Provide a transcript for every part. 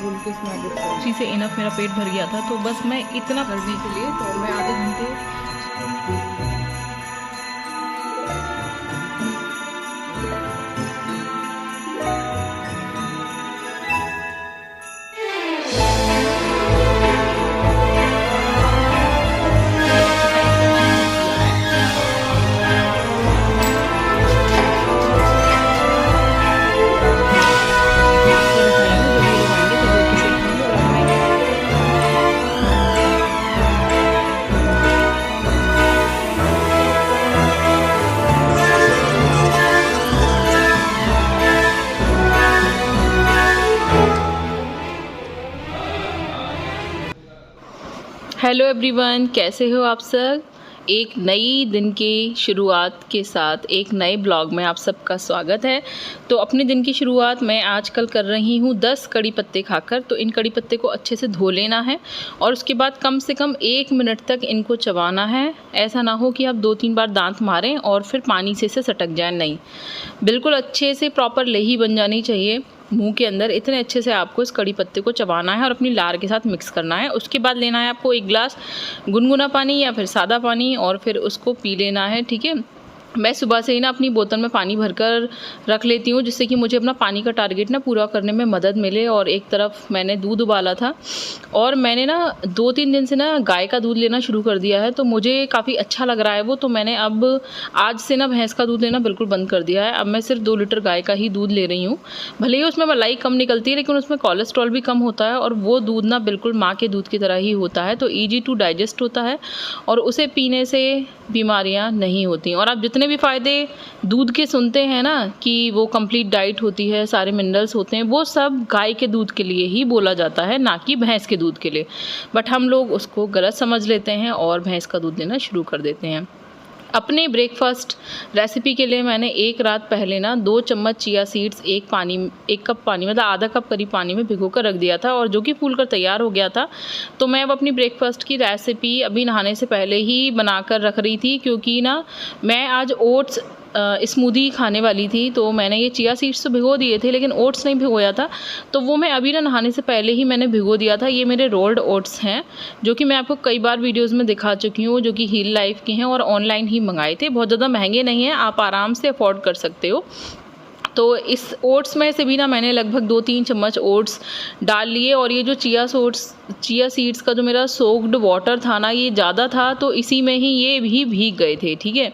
घोल के इसमें एडिट करूँ। उसी से इनफ मेरा पेट भर गया था, तो बस मैं इतना करने के लिए तो मैं आधे घंटे हेलो एवरीवन, कैसे हो आप सब। एक नई दिन की शुरुआत के साथ एक नए ब्लॉग में आप सबका स्वागत है। तो अपने दिन की शुरुआत मैं आजकल कर रही हूँ 10 कड़ी पत्ते खाकर। तो इन कड़ी पत्ते को अच्छे से धो लेना है और उसके बाद कम से कम 1 मिनट तक इनको चबाना है। ऐसा ना हो कि आप 2-3 बार दांत मारें और फिर पानी से इसे सटक जाए, नहीं, बिल्कुल अच्छे से प्रॉपर लेही बन जानी चाहिए मुंह के अंदर। इतने अच्छे से आपको इस कड़ी पत्ते को चबाना है और अपनी लार के साथ मिक्स करना है। उसके बाद लेना है आपको 1 गिलास गुनगुना पानी या फिर सादा पानी और फिर उसको पी लेना है, ठीक है। मैं सुबह से ही ना अपनी बोतल में पानी भरकर रख लेती हूँ, जिससे कि मुझे अपना पानी का टारगेट ना पूरा करने में मदद मिले। और एक तरफ मैंने दूध उबाला था और मैंने ना 2-3 दिन से ना गाय का दूध लेना शुरू कर दिया है, तो मुझे काफ़ी अच्छा लग रहा है वो। तो मैंने अब आज से ना भैंस का दूध लेना बिल्कुल बंद कर दिया है। अब मैं सिर्फ 2 लीटर गाय का ही दूध ले रही हूँ। भले ही उसमें मलाई कम निकलती है, लेकिन उसमें कोलेस्ट्रॉल भी कम होता है और वो दूध ना बिल्कुल माँ के दूध की तरह ही होता है। तो ईजी टू डाइजेस्ट होता है और उसे पीने से बीमारियाँ नहीं होती। और आप जितने भी फ़ायदे दूध के सुनते हैं ना कि वो कंप्लीट डाइट होती है, सारे मिनरल्स होते हैं, वो सब गाय के दूध के लिए ही बोला जाता है, ना कि भैंस के दूध के लिए। बट हम लोग उसको गलत समझ लेते हैं और भैंस का दूध लेना शुरू कर देते हैं। अपने ब्रेकफास्ट रेसिपी के लिए मैंने 1 रात पहले ना 2 चम्मच चिया सीड्स 1 कप पानी मतलब आधा कप करीब पानी में भिगो कर रख दिया था, और जो कि फूल कर तैयार हो गया था। तो मैं अब अपनी ब्रेकफास्ट की रेसिपी अभी नहाने से पहले ही बनाकर रख रही थी, क्योंकि ना मैं आज ओट्स स्मूदी खाने वाली थी। तो मैंने ये चिया सीड्स तो भिगो दिए थे, लेकिन ओट्स नहीं भिगोया था, तो वो मैं अभी ना नहाने से पहले ही मैंने भिगो दिया था। ये मेरे रोल्ड ओट्स हैं, जो कि मैं आपको कई बार वीडियोस में दिखा चुकी हूँ, जो कि हील लाइफ के हैं और ऑनलाइन ही मंगाए थे। बहुत ज़्यादा महंगे नहीं हैं, आप आराम से अफोर्ड कर सकते हो। तो इस ओट्स में से भी ना मैंने लगभग 2-3 चम्मच ओट्स डाल लिए। और ये जो चिया सीड्स का जो मेरा सोक्ड वाटर था ना, ये ज़्यादा था, तो इसी में ही ये भी भीग गए थे, ठीक है।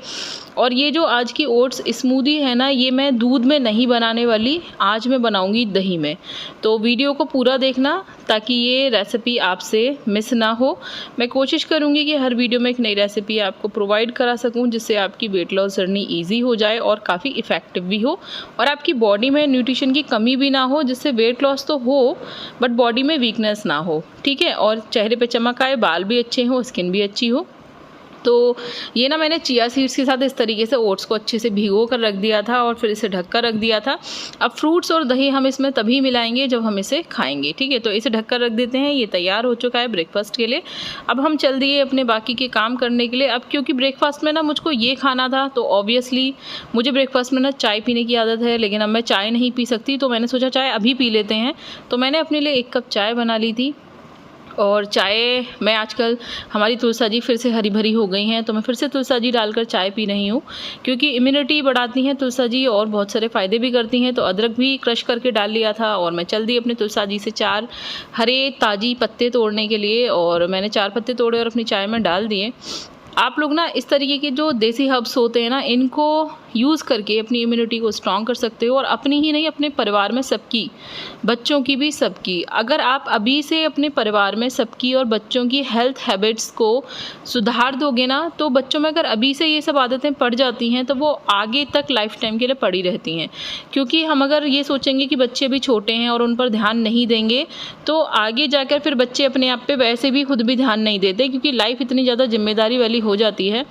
और ये जो आज की ओट्स स्मूदी है ना, ये मैं दूध में नहीं बनाने वाली, आज मैं बनाऊंगी दही में। तो वीडियो को पूरा देखना ताकि ये रेसिपी आपसे मिस ना हो। मैं कोशिश करूंगी कि हर वीडियो में एक नई रेसिपी आपको प्रोवाइड करा सकूं, जिससे आपकी वेट लॉस जर्नी ईजी हो जाए और काफ़ी इफ़ेक्टिव भी हो, और आपकी बॉडी में न्यूट्रिशन की कमी भी ना हो, जिससे वेट लॉस तो हो बट बॉडी में वीकनेस ना हो, ठीक है। और चेहरे पे चमक आए, बाल भी अच्छे हों, स्किन भी अच्छी हो। तो ये ना मैंने चिया सीड्स के साथ इस तरीके से ओट्स को अच्छे से भिगो कर रख दिया था और फिर इसे ढक कर रख दिया था। अब फ्रूट्स और दही हम इसमें तभी मिलाएंगे जब हम इसे खाएंगे, ठीक है। तो इसे ढक कर रख देते हैं। ये तैयार हो चुका है ब्रेकफास्ट के लिए। अब हम चल दिए अपने बाकी के काम करने के लिए। अब क्योंकि ब्रेकफास्ट में ना मुझको ये खाना था, तो ऑब्वियसली मुझे ब्रेकफास्ट में ना चाय पीने की आदत है, लेकिन अब मैं चाय नहीं पी सकती, तो मैंने सोचा चाय अभी पी लेते हैं। तो मैंने अपने लिए 1 कप चाय बना ली थी। और चाय मैं आजकल, हमारी तुलसा जी फिर से हरी भरी हो गई हैं, तो मैं फिर से तुलसा जी डालकर चाय पी रही हूँ, क्योंकि इम्यूनिटी बढ़ाती हैं तुलसा जी और बहुत सारे फ़ायदे भी करती हैं। तो अदरक भी क्रश करके डाल लिया था और मैं चल दी अपने तुलसा जी से 4 हरे ताज़ी पत्ते तोड़ने के लिए, और मैंने 4 पत्ते तोड़े और अपनी चाय में डाल दिए। आप लोग ना इस तरीके के जो देसी हर्ब्स होते हैं ना, इनको यूज़ करके अपनी इम्यूनिटी को स्ट्रॉन्ग कर सकते हो, और अपनी ही नहीं, अपने परिवार में सबकी, बच्चों की भी सबकी। अगर आप अभी से अपने परिवार में सबकी और बच्चों की हेल्थ हैबिट्स को सुधार दोगे ना, तो बच्चों में अगर अभी से ये सब आदतें पड़ जाती हैं, तो वो आगे तक लाइफ टाइम के लिए पड़ी रहती हैं। क्योंकि हम अगर ये सोचेंगे कि बच्चे भी छोटे हैं और उन पर ध्यान नहीं देंगे, तो आगे जाकर फिर बच्चे अपने आप पे वैसे भी खुद भी ध्यान नहीं देते, क्योंकि लाइफ इतनी ज़्यादा जिम्मेदारी वाली हो जाती है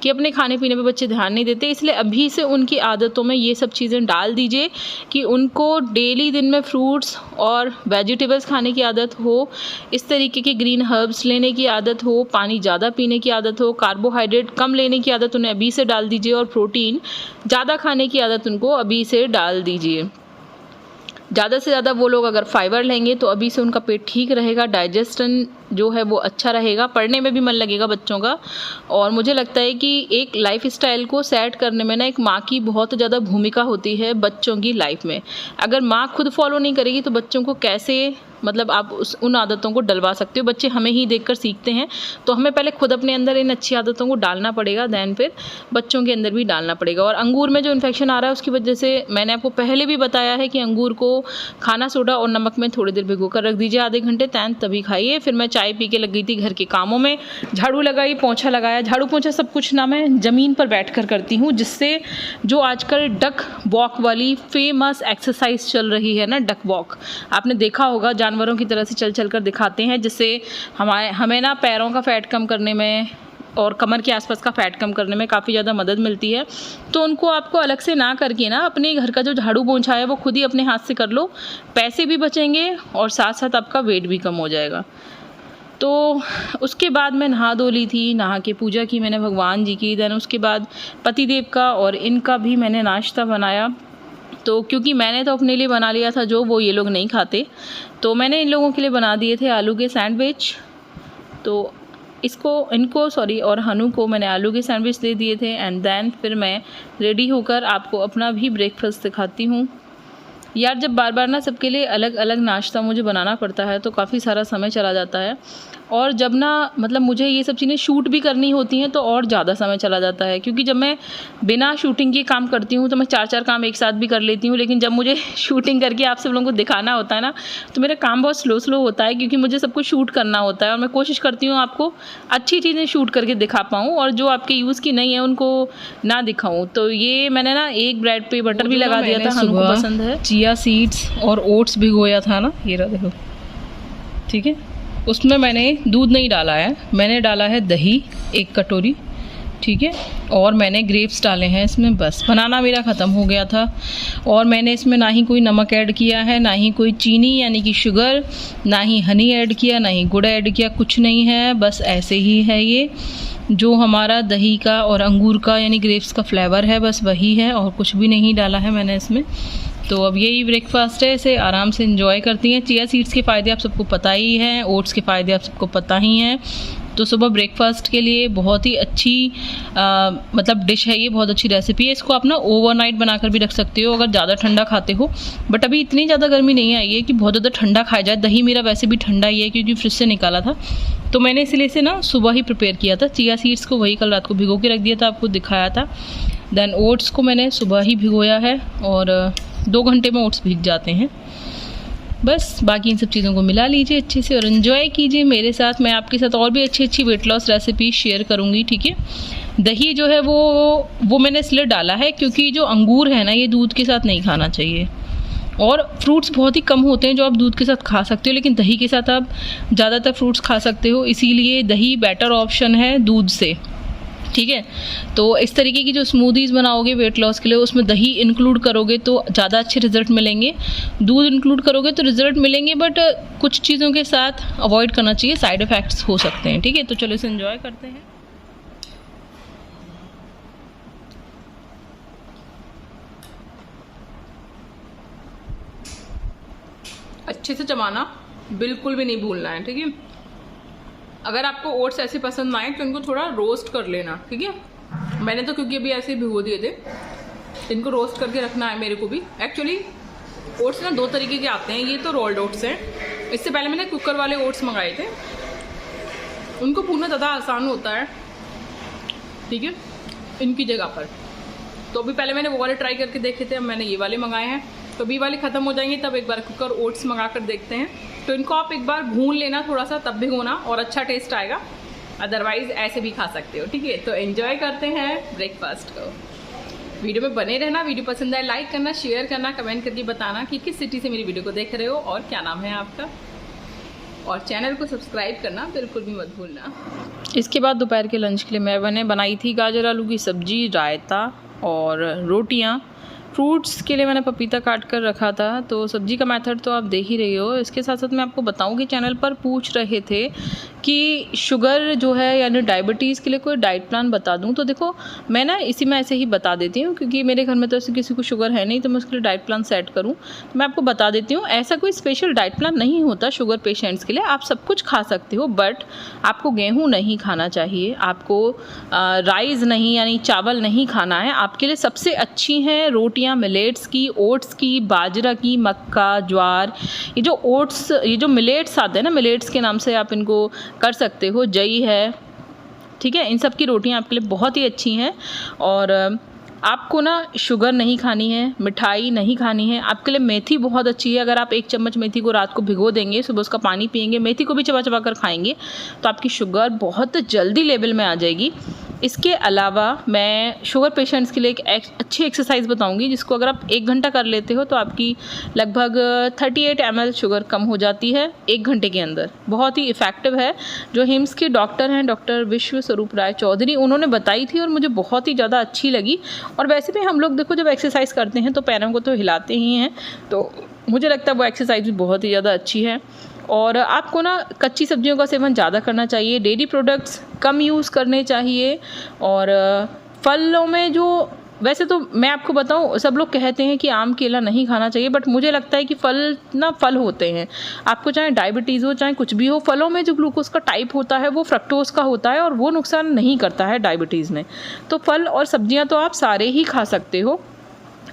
कि अपने खाने पीने पे बच्चे ध्यान नहीं देते। इसलिए अभी से उनकी आदतों में ये सब चीज़ें डाल दीजिए कि उनको डेली दिन में फ्रूट्स और वेजिटेबल्स खाने की आदत हो, इस तरीके के ग्रीन हर्ब्स लेने की आदत हो, पानी ज़्यादा पीने की आदत हो, कार्बोहाइड्रेट कम लेने की आदत उन्हें अभी से डाल दीजिए, और प्रोटीन ज़्यादा खाने की आदत उनको अभी से डाल दीजिए। ज़्यादा से ज़्यादा वो लोग अगर फाइबर लेंगे तो अभी से उनका पेट ठीक रहेगा, डाइजेशन जो है वो अच्छा रहेगा, पढ़ने में भी मन लगेगा बच्चों का। और मुझे लगता है कि एक लाइफ स्टाइल को सेट करने में ना एक माँ की बहुत ज़्यादा भूमिका होती है बच्चों की लाइफ में। अगर माँ खुद फॉलो नहीं करेगी तो बच्चों को कैसे मतलब आप उन आदतों को डलवा सकते हो। बच्चे हमें ही देखकर सीखते हैं, तो हमें पहले खुद अपने अंदर इन अच्छी आदतों को डालना पड़ेगा, देन फिर बच्चों के अंदर भी डालना पड़ेगा। और अंगूर में जो इन्फेक्शन आ रहा है उसकी वजह से मैंने आपको पहले भी बताया है कि अंगूर को खाना सोडा और नमक में थोड़ी देर भिगो कर रख दीजिए, आधे घंटे, तभी खाइए। फिर मैं चाय पी के लग गई थी घर के कामों में, झाड़ू लगाई, पोंछा लगाया। झाड़ू पोंछा सब कुछ ना मैं ज़मीन पर बैठ कर करती हूँ, जिससे जो आजकल डक वॉक वाली फेमस एक्सरसाइज चल रही है ना, डक वॉक, आपने देखा होगा, जानवरों की तरह से चल चल कर दिखाते हैं, जिससे हमें ना पैरों का फैट कम करने में और कमर के आसपास का फैट कम करने में काफ़ी ज़्यादा मदद मिलती है। तो उनको आपको अलग से ना करके ना अपने घर का जो झाड़ू पोंछा है वो खुद ही अपने हाथ से कर लो, पैसे भी बचेंगे और साथ साथ आपका वेट भी कम हो जाएगा। तो उसके बाद मैं नहा धो ली थी, नहा के पूजा की मैंने भगवान जी की, देन उसके बाद पतिदेव का और इनका भी मैंने नाश्ता बनाया। तो क्योंकि मैंने तो अपने लिए बना लिया था जो वो ये लोग नहीं खाते, तो मैंने इन लोगों के लिए बना दिए थे आलू के सैंडविच। तो और हनु को मैंने आलू के सैंडविच दे दिए थे। एंड देन फिर मैं रेडी होकर आपको अपना भी ब्रेकफास्ट दिखाती हूँ। यार जब बार बार ना सबके लिए अलग अलग नाश्ता मुझे बनाना पड़ता है तो काफ़ी सारा समय चला जाता है, और जब ना मतलब मुझे ये सब चीज़ें शूट भी करनी होती हैं तो और ज़्यादा समय चला जाता है, क्योंकि जब मैं बिना शूटिंग के काम करती हूँ तो मैं 4 काम एक साथ भी कर लेती हूँ, लेकिन जब मुझे शूटिंग करके आप सब लोगों को दिखाना होता है ना तो मेरा काम बहुत स्लो होता है, क्योंकि मुझे सब कुछ शूट करना होता है और मैं कोशिश करती हूँ आपको अच्छी चीज़ें शूट करके दिखा पाऊँ और जो आपके यूज़ की नहीं है उनको ना दिखाऊँ। तो ये मैंने ना एक ब्रेड पे बटर भी लगा दिया था, हनु को पसंद है। चिया सीड्स और ओट्स भिगोया था ना, ये रहा देखो, ठीक है। उसमें मैंने दूध नहीं डाला है, मैंने डाला है दही 1 कटोरी, ठीक है, और मैंने ग्रेप्स डाले हैं इसमें। बस बनाना मेरा ख़त्म हो गया था, और मैंने इसमें ना ही कोई नमक ऐड किया है, ना ही कोई चीनी यानी कि शुगर, ना ही हनी ऐड किया, ना ही गुड़ ऐड किया, कुछ नहीं है, बस ऐसे ही है। ये जो हमारा दही का और अंगूर का यानी ग्रेप्स का फ्लेवर है बस वही है, और कुछ भी नहीं डाला है मैंने इसमें। तो अब यही ब्रेकफास्ट है, इसे आराम से एंजॉय करती हैं। चिया सीड्स के फ़ायदे आप सबको पता ही हैं, ओट्स के फ़ायदे आप सबको पता ही हैं। तो सुबह ब्रेकफास्ट के लिए बहुत ही अच्छी मतलब डिश है ये, बहुत अच्छी रेसिपी है। इसको आप ना ओवरनाइट बनाकर भी रख सकते हो अगर ज़्यादा ठंडा खाते हो, बट अभी इतनी ज़्यादा गर्मी नहीं आई है कि बहुत ज़्यादा ठंडा खाया जाए। दही मेरा वैसे भी ठंडा ही है क्योंकि फ्रिज से निकाला था, तो मैंने इसलिए इसे ना सुबह ही प्रिपेयर किया था। चिया सीड्स को वही कल रात को भिगो के रख दिया था, आपको दिखाया था। देन ओट्स को मैंने सुबह ही भिगोया है और 2 घंटे में ओट्स भीग जाते हैं। बस बाकी इन सब चीज़ों को मिला लीजिए अच्छे से और एंजॉय कीजिए मेरे साथ। मैं आपके साथ और भी अच्छी वेट लॉस रेसिपी शेयर करूँगी, ठीक है। दही जो है वो मैंने इसलिए डाला है क्योंकि जो अंगूर है ना ये दूध के साथ नहीं खाना चाहिए, और फ्रूट्स बहुत ही कम होते हैं जो आप दूध के साथ खा सकते हो, लेकिन दही के साथ आप ज़्यादातर फ्रूट्स खा सकते हो, इसीलिए दही बेटर ऑप्शन है दूध से, ठीक है। तो इस तरीके की जो स्मूदीज़ बनाओगे वेट लॉस के लिए उसमें दही इंक्लूड करोगे तो ज़्यादा अच्छे रिजल्ट मिलेंगे, दूध इंक्लूड करोगे तो रिजल्ट मिलेंगे, बट कुछ चीज़ों के साथ अवॉइड करना चाहिए, साइड इफ़ेक्ट्स हो सकते हैं, ठीक है। तो चलो इसे एंजॉय करते हैं। अच्छे से चबाना बिल्कुल भी नहीं भूलना है, ठीक है। अगर आपको ओट्स ऐसे पसंद आए तो इनको थोड़ा रोस्ट कर लेना, ठीक है। मैंने तो क्योंकि अभी ऐसे भिगो दिए थे, इनको रोस्ट करके रखना है मेरे को भी। एक्चुअली ओट्स ना 2 तरीके के आते हैं, ये तो रोल्ड ओट्स हैं, इससे पहले मैंने कुकर वाले ओट्स मंगाए थे, उनको भूनना ज़्यादा आसान होता है, ठीक है, इनकी जगह पर। तो अभी पहले मैंने वो वाले ट्राई करके देखे थे, अब मैंने ये वाले मंगाए हैं। तो अभी वाले ख़त्म हो जाएंगे तब एक बार कुकर ओट्स मंगा कर देखते हैं। तो इनको आप एक बार भून लेना थोड़ा सा, तब भिगोना और अच्छा टेस्ट आएगा, अदरवाइज़ ऐसे भी खा सकते हो, ठीक है। तो एंजॉय करते हैं ब्रेकफास्ट को, वीडियो में बने रहना। वीडियो पसंद आए लाइक करना, शेयर करना, कमेंट करके बताना कि किस सिटी से मेरी वीडियो को देख रहे हो और क्या नाम है आपका, और चैनल को सब्सक्राइब करना बिल्कुल भी मत भूलना। इसके बाद दोपहर के लंच के लिए मैंने बनाई थी गाजर आलू की सब्जी, रायता और रोटियाँ। फ्रूट्स के लिए मैंने पपीता काट कर रखा था। तो सब्जी का मेथड तो आप देख ही रही हो। इसके साथ साथ मैं आपको बताऊं कि चैनल पर पूछ रहे थे कि शुगर जो है यानी डायबिटीज़ के लिए कोई डाइट प्लान बता दूं। तो देखो मैं ना इसी में ऐसे ही बता देती हूँ, क्योंकि मेरे घर में तो ऐसे किसी को शुगर है नहीं, तो मैं उसके लिए डाइट प्लान सेट करूँ तो मैं आपको बता देती हूँ। ऐसा कोई स्पेशल डाइट प्लान नहीं होता शुगर पेशेंट्स के लिए। आप सब कुछ खा सकते हो, बट आपको गेहूँ नहीं खाना चाहिए, आपको राइस नहीं यानी चावल नहीं खाना है। आपके लिए सबसे अच्छी हैं रोटियां मिलेट्स की, ओट्स की, बाजरा की, मक्का, ज्वार। ये जो ओट्स, ये जो मिलेट्स आते हैं ना, मिलेट्स के नाम से आप इनको कर सकते हो, जई है, ठीक है, इन सब की रोटियां आपके लिए बहुत ही अच्छी हैं। और आपको ना शुगर नहीं खानी है, मिठाई नहीं खानी है। आपके लिए मेथी बहुत अच्छी है। अगर आप 1 चम्मच मेथी को रात को भिगो देंगे, सुबह उसका पानी पिएंगे, मेथी को भी चबा चबा कर खाएंगे, तो आपकी शुगर बहुत जल्दी लेवल में आ जाएगी। इसके अलावा मैं शुगर पेशेंट्स के लिए एक अच्छी एक्सरसाइज बताऊंगी, जिसको अगर आप 1 घंटा कर लेते हो तो आपकी लगभग 38 ml शुगर कम हो जाती है 1 घंटे के अंदर। बहुत ही इफ़ेक्टिव है। जो हिम्स के डॉक्टर हैं, डॉक्टर विश्व स्वरूप राय चौधरी, उन्होंने बताई थी और मुझे बहुत ही ज़्यादा अच्छी लगी। और वैसे भी हम लोग देखो जब एक्सरसाइज करते हैं तो पैरों को तो हिलाते ही हैं, तो मुझे लगता है वो एक्सरसाइज भी बहुत ही ज़्यादा अच्छी है। और आपको ना कच्ची सब्जियों का सेवन ज़्यादा करना चाहिए, डेयरी प्रोडक्ट्स कम यूज़ करने चाहिए। और फलों में जो, वैसे तो मैं आपको बताऊं, सब लोग कहते हैं कि आम केला नहीं खाना चाहिए, बट मुझे लगता है कि फल ना फल होते हैं। आपको चाहे डायबिटीज़ हो चाहे कुछ भी हो, फलों में जो ग्लूकोज का टाइप होता है वो फ्रक्टोज का होता है और वो नुकसान नहीं करता है डायबिटीज़ में। तो फल और सब्जियां तो आप सारे ही खा सकते हो,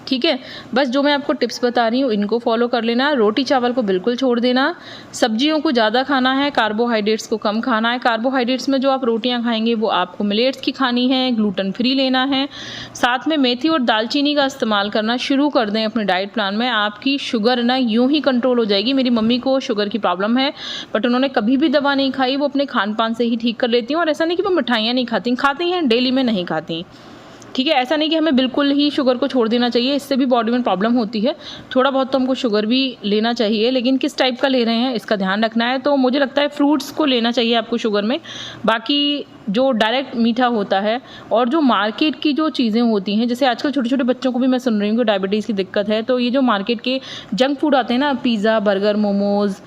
ठीक है। बस जो मैं आपको टिप्स बता रही हूँ इनको फॉलो कर लेना। रोटी चावल को बिल्कुल छोड़ देना, सब्जियों को ज़्यादा खाना है, कार्बोहाइड्रेट्स को कम खाना है। कार्बोहाइड्रेट्स में जो आप रोटियां खाएंगे वो आपको मिलेट्स की खानी है, ग्लूटेन फ्री लेना है। साथ में मेथी और दालचीनी का इस्तेमाल करना शुरू कर दें अपने डाइट प्लान में। आपकी शुगर ना यूँ ही कंट्रोल हो जाएगी। मेरी मम्मी को शुगर की प्रॉब्लम है, बट उन्होंने कभी भी दवा नहीं खाई, वो अपने खान पान से ही ठीक कर लेती हैं। और ऐसा नहीं कि वो मिठाइयाँ नहीं खाती हैं, डेली में नहीं खाती, ठीक है। ऐसा नहीं कि हमें बिल्कुल ही शुगर को छोड़ देना चाहिए, इससे भी बॉडी में प्रॉब्लम होती है। थोड़ा बहुत तो हमको शुगर भी लेना चाहिए, लेकिन किस टाइप का ले रहे हैं इसका ध्यान रखना है। तो मुझे लगता है फ्रूट्स को लेना चाहिए आपको शुगर में। बाकी जो डायरेक्ट मीठा होता है और जो मार्केट की जो चीज़ें होती हैं, जैसे आजकल छोटे छोटे बच्चों को भी मैं सुन रही हूँ कि डायबिटीज़ की दिक्कत है, तो ये जो मार्केट के जंक फूड आते हैं ना, पिज़्ज़ा, बर्गर, मोमोज़,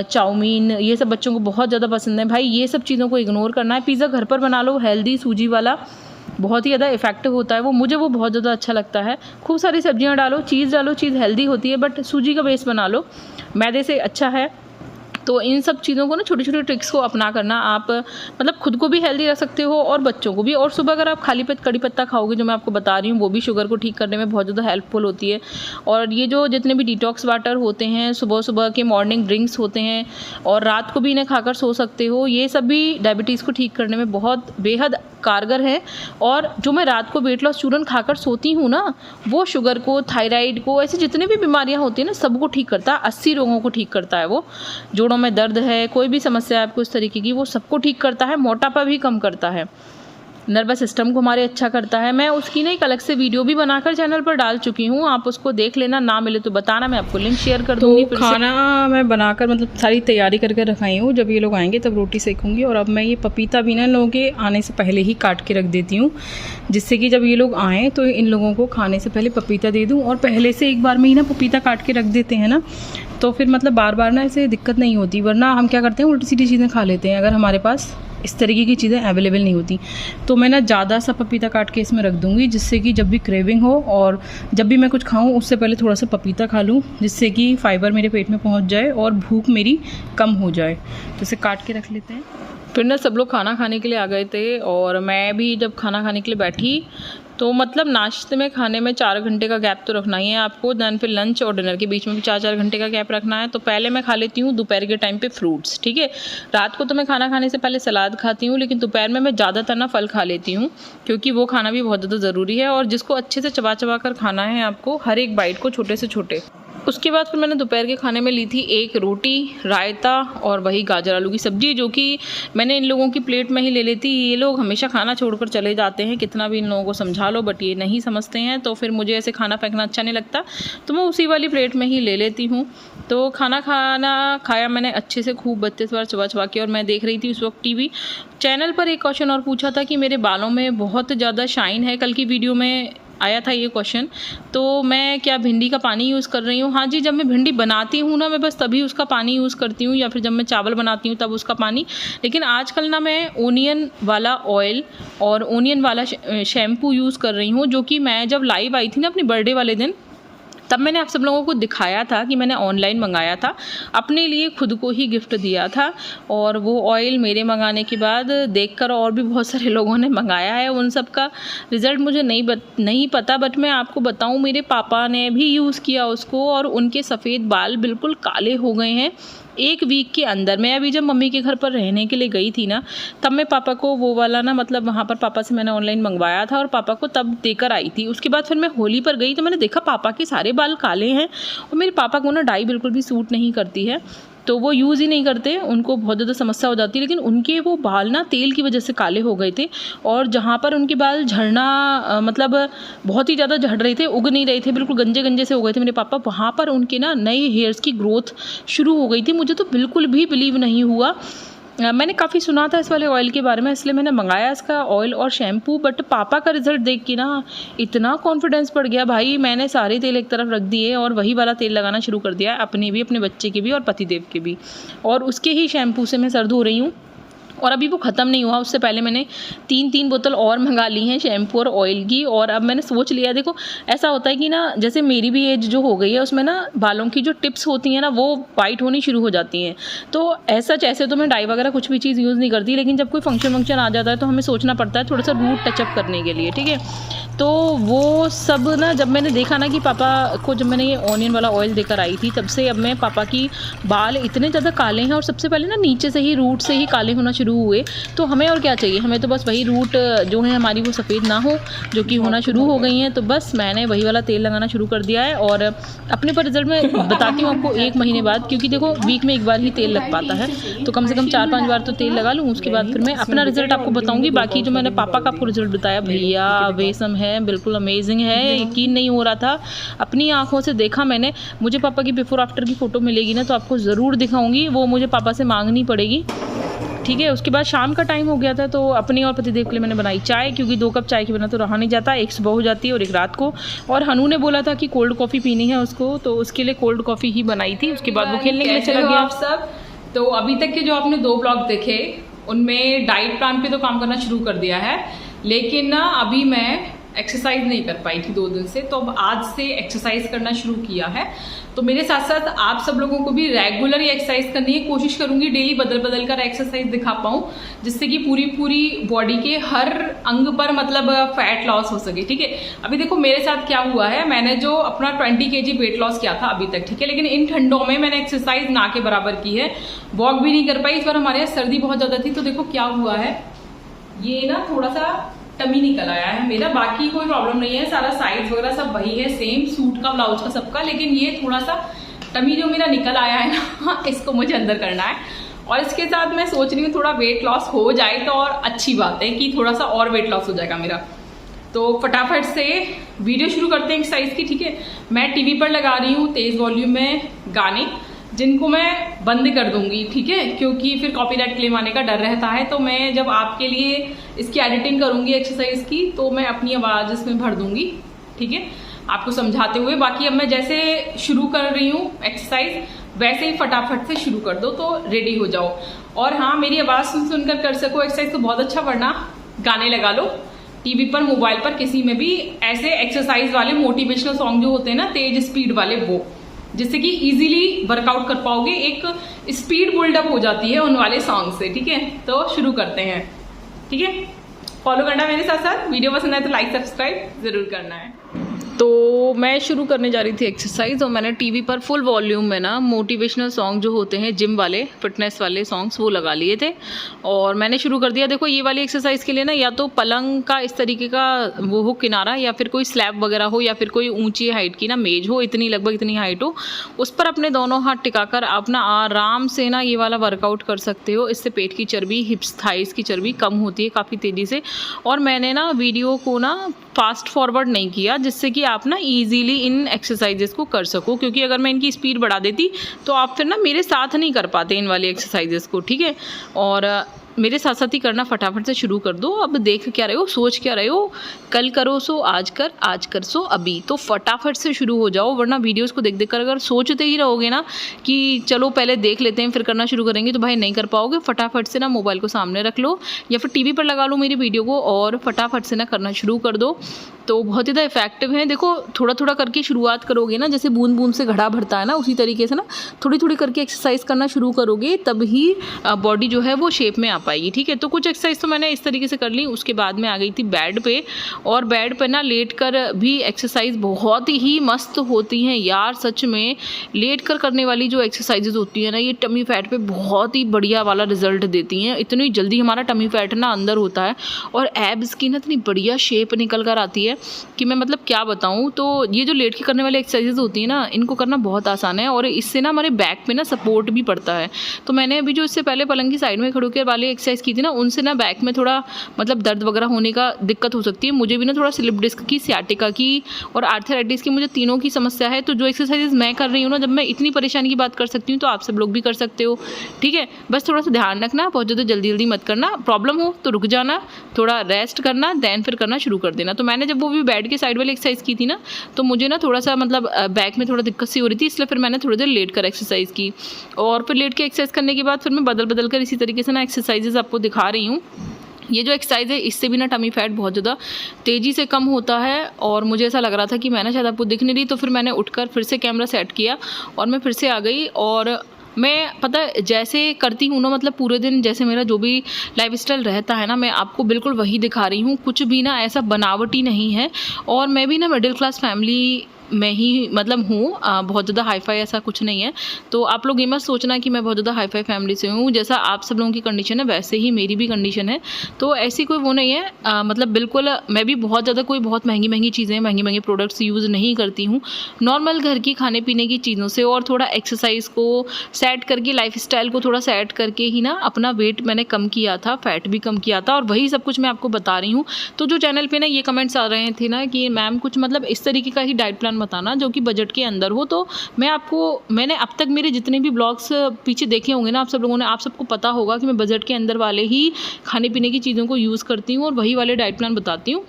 चाउमीन, ये सब बच्चों को बहुत ज़्यादा पसंद है। भाई ये सब चीज़ों को इग्नोर करना है। पिज़्ज़ा घर पर बना लो, हेल्दी, सूजी वाला, बहुत ही ज़्यादा इफेक्टिव होता है वो, मुझे वो बहुत ज़्यादा अच्छा लगता है। खूब सारी सब्जियां डालो, चीज़ डालो, चीज़ हेल्दी होती है, बट सूजी का बेस बना लो, मैदे से अच्छा है। तो इन सब चीज़ों को ना, छोटी छोटी ट्रिक्स को अपना करना, आप मतलब खुद को भी हेल्दी रख सकते हो और बच्चों को भी। और सुबह अगर आप खाली पेट कड़ी पत्ता खाओगे, जो मैं आपको बता रही हूँ, वो भी शुगर को ठीक करने में बहुत ज़्यादा हेल्पफुल होती है। और ये जो जितने भी डिटॉक्स वाटर होते हैं, सुबह सुबह के मॉर्निंग ड्रिंक्स होते हैं, और रात को भी इन्हें खाकर सो सकते हो, ये सब भी डायबिटीज़ को ठीक करने में बहुत बेहद कारगर है। और जो मैं रात को वेट लॉस चूरन खाकर सोती हूँ ना, वो शुगर को, थायराइड को, ऐसी जितनी भी बीमारियाँ होती हैं ना, सबको ठीक करता है। 80 रोगों को ठीक करता है वो। जोड़ों में दर्द है, कोई भी समस्या है आपको इस तरीके की, वो सबको ठीक करता है। मोटापा भी कम करता है, नर्वस सिस्टम को हमारे अच्छा करता है। मैं उसकी ना एक अलग से वीडियो भी बनाकर चैनल पर डाल चुकी हूँ, आप उसको देख लेना। ना मिले तो बताना, मैं आपको लिंक शेयर कर दूँगी। तो खाना मैं बनाकर मतलब सारी तैयारी करके रखाई हूँ, जब ये लोग आएंगे तब रोटी सेकूंगी। और अब मैं ये पपीता भी ना इन लोगों के आने से पहले ही काट के रख देती हूँ, जिससे कि जब ये लोग आएँ तो इन लोगों को खाने से पहले पपीता दे दूँ। और पहले से एक बार में ही ना पपीता काट के रख देते हैं ना, तो फिर मतलब बार बार ना ऐसे दिक्कत नहीं होती। वरना हम क्या करते हैं, उल्टी सीधी चीज़ें खा लेते हैं अगर हमारे पास इस तरीके की चीज़ें अवेलेबल नहीं होती। तो मैं ना ज़्यादा सा पपीता काट के इसमें रख दूँगी, जिससे कि जब भी क्रेविंग हो और जब भी मैं कुछ खाऊं उससे पहले थोड़ा सा पपीता खा लूँ, जिससे कि फाइबर मेरे पेट में पहुंच जाए और भूख मेरी कम हो जाए। तो इसे काट के रख लेते हैं। फिर ना सब लोग खाना खाने के लिए आ गए थे, और मैं भी जब खाना खाने के लिए बैठी तो मतलब नाश्ते में खाने में 4 घंटे का गैप तो रखना ही है आपको। दैन फिर लंच और डिनर के बीच में भी 4-4 घंटे का गैप रखना है। तो पहले मैं खा लेती हूँ दोपहर के टाइम पे फ्रूट्स, ठीक है। रात को तो मैं खाना खाने से पहले सलाद खाती हूँ, लेकिन दोपहर में मैं ज़्यादातर ना फल खा लेती हूँ, क्योंकि वो खाना भी बहुत ज़्यादा ज़रूरी है। और जिसको अच्छे से चबा चबा कर खाना है आपको, हर एक बाइट को छोटे से छोटे। उसके बाद फिर मैंने दोपहर के खाने में ली थी 1 रोटी, रायता और वही गाजर आलू की सब्ज़ी, जो कि मैंने इन लोगों की प्लेट में ही ले लेती। ये लोग हमेशा खाना छोड़कर चले जाते हैं, कितना भी इन लोगों को समझा लो, बट ये नहीं समझते हैं। तो फिर मुझे ऐसे खाना फेंकना अच्छा नहीं लगता, तो मैं उसी वाली प्लेट में ही ले लेती हूँ। तो खाना खाया मैंने अच्छे से, खूब 32 बार चबा चबा के। और मैं देख रही थी उस वक्त टीवी। चैनल पर एक क्वेश्चन और पूछा था कि मेरे बालों में बहुत ज़्यादा शाइन है। कल की वीडियो में आया था ये क्वेश्चन। तो मैं क्या भिंडी का पानी यूज़ कर रही हूँ? हाँ जी, जब मैं भिंडी बनाती हूँ ना, मैं बस तभी उसका पानी यूज़ करती हूँ, या फिर जब मैं चावल बनाती हूँ तब उसका पानी। लेकिन आजकल ना मैं ओनियन वाला ऑयल और ओनियन वाला शैम्पू यूज़ कर रही हूँ, जो कि मैं जब लाइव आई थी ना अपनी बर्थडे वाले दिन, तब मैंने आप सब लोगों को दिखाया था कि मैंने ऑनलाइन मंगाया था, अपने लिए खुद को ही गिफ्ट दिया था। और वो ऑयल मेरे मंगाने के बाद देखकर और भी बहुत सारे लोगों ने मंगाया है। उन सब का रिज़ल्ट मुझे नहीं पता, बट मैं आपको बताऊं, मेरे पापा ने भी यूज़ किया उसको और उनके सफ़ेद बाल बिल्कुल काले हो गए हैं 1 वीक के अंदर। मैं अभी जब मम्मी के घर पर रहने के लिए गई थी ना, तब मैं पापा को वो वाला ना, मतलब वहाँ पर पापा से मैंने ऑनलाइन मंगवाया था और पापा को तब देकर आई थी। उसके बाद फिर मैं होली पर गई तो मैंने देखा पापा के सारे बाल काले हैं, और मेरे पापा को ना डाई बिल्कुल भी सूट नहीं करती है, तो वो यूज़ ही नहीं करते, उनको बहुत ज़्यादा समस्या हो जाती है। लेकिन उनके वो बाल ना तेल की वजह से काले हो गए थे, और जहाँ पर उनके बाल झड़ना मतलब बहुत ही ज़्यादा झड़ रहे थे, उग नहीं रहे थे, बिल्कुल गंजे गंजे से हो गए थे मेरे पापा, वहाँ पर उनके ना नए हेयर्स की ग्रोथ शुरू हो गई थी। मुझे तो बिल्कुल भी बिलीव नहीं हुआ। मैंने काफ़ी सुना था इस वाले ऑयल के बारे में, इसलिए मैंने मंगाया इसका ऑयल और शैम्पू। बट पापा का रिज़ल्ट देख के ना इतना कॉन्फिडेंस बढ़ गया भाई, मैंने सारे तेल एक तरफ रख दिए और वही वाला तेल लगाना शुरू कर दिया, अपने भी, अपने बच्चे के भी और पतिदेव के भी। और उसके ही शैम्पू से मैं सर धो रही हूँ, और अभी वो ख़त्म नहीं हुआ, उससे पहले मैंने 3 बोतल और मंगा ली हैं शैम्पू और ऑयल की। और अब मैंने सोच लिया, देखो ऐसा होता है कि ना, जैसे मेरी भी एज जो हो गई है, उसमें ना बालों की जो टिप्स होती हैं ना, वो वाइट होनी शुरू हो जाती हैं। तो ऐसे तो मैं डाई वगैरह कुछ भी चीज़ यूज़ नहीं करती, लेकिन जब कोई फंक्शन आ जाता है तो हमें सोचना पड़ता है थोड़ा सा रूट टचअप करने के लिए, ठीक है। तो वो सब ना, जब मैंने देखा ना कि पापा को, जब मैंने ये ऑनियन वाला ऑयल देकर आई थी, तब से अब मैं पापा की बाल इतने ज़्यादा काले हैं, और सबसे पहले ना नीचे से ही, रूट से ही काले होना शुरू हुए। तो हमें और क्या चाहिए, हमें तो बस वही रूट जो है हमारी वो सफ़ेद ना हो, जो कि होना शुरू हो गई हैं। तो बस मैंने वही वाला तेल लगाना शुरू कर दिया है, और अपने पर रिजल्ट मैं बताती हूँ आपको 1 महीने बाद, क्योंकि देखो वीक में 1 बार ही तेल लग पाता है, तो कम से कम 4-5 बार तो तेल लगा लूँ, उसके बाद फिर मैं अपना रिजल्ट आपको बताऊँगी। बाकी जो मैंने पापा का आपको रिजल्ट बताया, भैया बेसम है, बिल्कुल अमेजिंग है, यकीन नहीं हो रहा था, अपनी आँखों से देखा मैंने। मुझे पापा की बिफोर आफ्टर की फ़ोटो मिलेगी ना, तो आपको ज़रूर दिखाऊंगी, वो मुझे पापा से मांगनी पड़ेगी, ठीक है। उसके बाद शाम का टाइम हो गया था, तो अपने और पतिदेव के लिए मैंने बनाई चाय, क्योंकि 2 कप चाय के बिना तो रहा नहीं जाता, एक सुबह हो जाती है और एक रात को। और हनु ने बोला था कि कोल्ड कॉफ़ी पीनी है उसको, तो उसके लिए कोल्ड कॉफ़ी ही बनाई थी। उसके बाद वो खेलने के लिए चला गया। आप सब, तो अभी तक के जो आपने 2 ब्लॉग देखे, उनमें डाइट प्लान पे तो काम करना शुरू कर दिया है, लेकिन ना अभी मैं एक्सरसाइज नहीं कर पाई थी 2 दिन से, तो अब आज से एक्सरसाइज करना शुरू किया है। तो मेरे साथ साथ आप सब लोगों को भी रेगुलर ही एक्सरसाइज करनी है, कोशिश करूंगी डेली बदल कर एक्सरसाइज दिखा पाऊं, जिससे कि पूरी बॉडी के हर अंग पर मतलब फैट लॉस हो सके, ठीक है। अभी देखो मेरे साथ क्या हुआ है, मैंने जो अपना 20 kg वेट लॉस किया था अभी तक, ठीक है, लेकिन इन ठंडों में मैंने एक्सरसाइज ना के बराबर की है, वॉक भी नहीं कर पाई। इस बार हमारे यहाँ सर्दी बहुत ज्यादा थी, तो देखो क्या हुआ है, ये ना थोड़ा सा टमी निकल आया है मेरा, बाकी कोई प्रॉब्लम नहीं है, सारा साइज वगैरह सब वही है, सेम सूट का, ब्लाउज का, सबका, लेकिन ये थोड़ा सा टमी जो मेरा निकल आया है ना, इसको मुझे अंदर करना है। और इसके साथ मैं सोच रही हूँ थोड़ा वेट लॉस हो जाए तो और अच्छी बात है कि थोड़ा सा और वेट लॉस हो जाएगा मेरा। तो फटाफट से वीडियो शुरू करते हैं एक्सरसाइज की, ठीक है। मैं टीवी पर लगा रही हूँ तेज वॉल्यूम में गाने, जिनको मैं बंद कर दूंगी, ठीक है, क्योंकि फिर कॉपीराइट क्लेम आने का डर रहता है। तो मैं जब आपके लिए इसकी एडिटिंग करूंगी एक्सरसाइज की, तो मैं अपनी आवाज़ इसमें भर दूंगी, ठीक है, आपको समझाते हुए। बाकी अब मैं जैसे शुरू कर रही हूँ एक्सरसाइज, वैसे ही फटाफट से शुरू कर दो, तो रेडी हो जाओ। और हाँ, मेरी आवाज़ सुनकर कर सको एक्सरसाइज तो बहुत अच्छा, वरना गाने लगा लो टीवी पर, मोबाइल पर, किसी में भी, ऐसे एक्सरसाइज वाले मोटिवेशनल सॉन्ग जो होते हैं ना, तेज स्पीड वाले, वो, जिससे कि इजीली वर्कआउट कर पाओगे, एक स्पीड बिल्डअप हो जाती है उन वाले सॉन्ग से, ठीक है। तो शुरू करते हैं, ठीक है, फॉलो करना मेरे साथ साथ, वीडियो पसंद आए तो लाइक सब्सक्राइब जरूर करना है। तो मैं शुरू करने जा रही थी एक्सरसाइज, और मैंने टीवी पर फुल वॉल्यूम में ना मोटिवेशनल सॉन्ग जो होते हैं, जिम वाले, फिटनेस वाले सॉन्ग्स, वो लगा लिए थे और मैंने शुरू कर दिया। देखो ये वाली एक्सरसाइज के लिए ना, या तो पलंग का इस तरीके का वो हो किनारा, या फिर कोई स्लैब वगैरह हो, या फिर कोई ऊंची हाइट की ना मेज हो, इतनी लगभग इतनी हाइट हो, उस पर अपने दोनों हाथ टिकाकर अपना आराम से ना ये वाला वर्कआउट कर सकते हो। इससे पेट की चर्बी, हिप्स, थाइस की चर्बी कम होती है काफ़ी तेज़ी से। और मैंने ना वीडियो को ना फास्ट फॉरवर्ड नहीं किया, जिससे कि आप ना इजीली इन एक्सरसाइजेस को कर सको, क्योंकि अगर मैं इनकी स्पीड बढ़ा देती तो आप फिर ना मेरे साथ नहीं कर पाते इन वाली एक्सरसाइजेस को, ठीक है। और मेरे साथ साथ ही करना फटाफट से शुरू कर दो। अब देख क्या रहे हो, सोच क्या रहे हो, कल करो सो आज कर सो अभी। तो फटाफट से शुरू हो जाओ, वरना वीडियोस को देख देख कर अगर सोचते ही रहोगे ना कि चलो पहले देख लेते हैं फिर करना शुरू करेंगे, तो भाई नहीं कर पाओगे। फटाफट से ना मोबाइल को सामने रख लो या फिर टीवी पर लगा लो मेरी वीडियो को और फटाफट से ना करना शुरू कर दो। तो बहुत ही ज़्यादा इफेक्टिव है। देखो थोड़ा थोड़ा करके शुरुआत करोगे ना, जैसे बूंद बूंद से घड़ा भरता है ना, उसी तरीके से ना थोड़ी थोड़ी करके एक्सरसाइज करना शुरू करोगे, तब ही बॉडी जो है वो शेप में आ पाएगी। ठीक है, तो कुछ एक्सरसाइज तो मैंने इस तरीके से कर ली। उसके बाद में आ गई थी बेड पे, और बेड पे ना लेट कर भी एक्सरसाइज बहुत ही मस्त होती हैं यार। सच में लेट कर करने वाली जो एक्सरसाइजेज होती है ना, ये टमी फैट पे बहुत ही बढ़िया वाला रिजल्ट देती हैं। इतनी जल्दी हमारा टमी फैट ना अंदर होता है और एब्स की ना इतनी बढ़िया शेप निकल कर आती है कि मैं मतलब क्या बताऊँ। तो ये जो लेट के करने वाली एक्सरसाइजेज होती है ना, इनको करना बहुत आसान है और इससे ना हमारे बैक पे ना सपोर्ट भी पड़ता है। तो मैंने अभी जो इससे पहले पलंग की साइड में खड़े होकर वाली एक्सरसाइज की थी ना, उनसे ना बैक में थोड़ा मतलब दर्द वगैरह होने का दिक्कत हो सकती है। मुझे भी ना थोड़ा स्लिप डिस्क की, सियाटिका की और आर्थराइटिस की, मुझे तीनों की समस्या है। तो जो एक्सरसाइजेज मैं कर रही हूँ ना, जब मैं इतनी परेशानी की बात कर सकती हूँ तो आप सब लोग भी कर सकते हो। ठीक है, बस थोड़ा सा ध्यान रखना, बहुत ज़्यादा जल्दी जल्दी मत करना। प्रॉब्लम हो तो रुक जाना, थोड़ा रेस्ट करना, देन फिर करना शुरू कर देना। तो मैंने जब वो भी बेड के साइड वाली एक्सरसाइज की थी ना, तो मुझे ना थोड़ा सा मतलब बैक में थोड़ा दिक्कत सी हो रही थी, इसलिए फिर मैंने थोड़ी देर लेट कर एक्सरसाइज की। और फिर लेट के एक्सरसाइज करने के बाद फिर मैं बदल बदल कर इसी तरीके से ना एक्सरसाइजेज आपको दिखा रही हूँ। ये जो एक्सरसाइज है इससे भी ना टमी फैट बहुत ज़्यादा तेज़ी से कम होता है। और मुझे ऐसा लग रहा था कि मैं ना शायद आपको दिख नहीं रही, तो फिर मैंने उठकर फिर से कैमरा सेट किया और मैं फिर से आ गई। और मैं पता जैसे करती हूँ ना, मतलब पूरे दिन जैसे मेरा जो भी लाइफस्टाइल रहता है ना, मैं आपको बिल्कुल वही दिखा रही हूँ। कुछ भी ना ऐसा बनावटी नहीं है। और मैं भी ना मिडिल क्लास फैमिली मैं ही मतलब हूँ, बहुत ज़्यादा हाई फाई ऐसा कुछ नहीं है। तो आप लोग ये मत सोचना कि मैं बहुत ज़्यादा हाई फाई फैमिली से हूँ। जैसा आप सब लोगों की कंडीशन है वैसे ही मेरी भी कंडीशन है। तो ऐसी कोई वो नहीं है, मतलब बिल्कुल मैं भी बहुत ज़्यादा कोई बहुत महंगी महंगी चीज़ें, महंगे महंगे प्रोडक्ट्स यूज़ नहीं करती हूँ। नॉर्मल घर की खाने पीने की चीज़ों से और थोड़ा एक्सरसाइज को सेट करके, लाइफ स्टाइल को थोड़ा सेट करके ही ना अपना वेट मैंने कम किया था, फैट भी कम किया था, और वही सब कुछ मैं आपको बता रही हूँ। तो जो चैनल पर ना ये कमेंट्स आ रहे थे ना कि मैम कुछ मतलब इस तरीके का ही डाइट प्लान बताना जो कि बजट के अंदर हो, तो मैंने अब तक मेरे जितने भी ब्लॉग्स पीछे देखे होंगे ना आप सब लोगों ने, आप सबको पता होगा कि मैं बजट के अंदर वाले ही खाने पीने की चीज़ों को यूज़ करती हूँ और वही वाले डाइट प्लान बताती हूँ।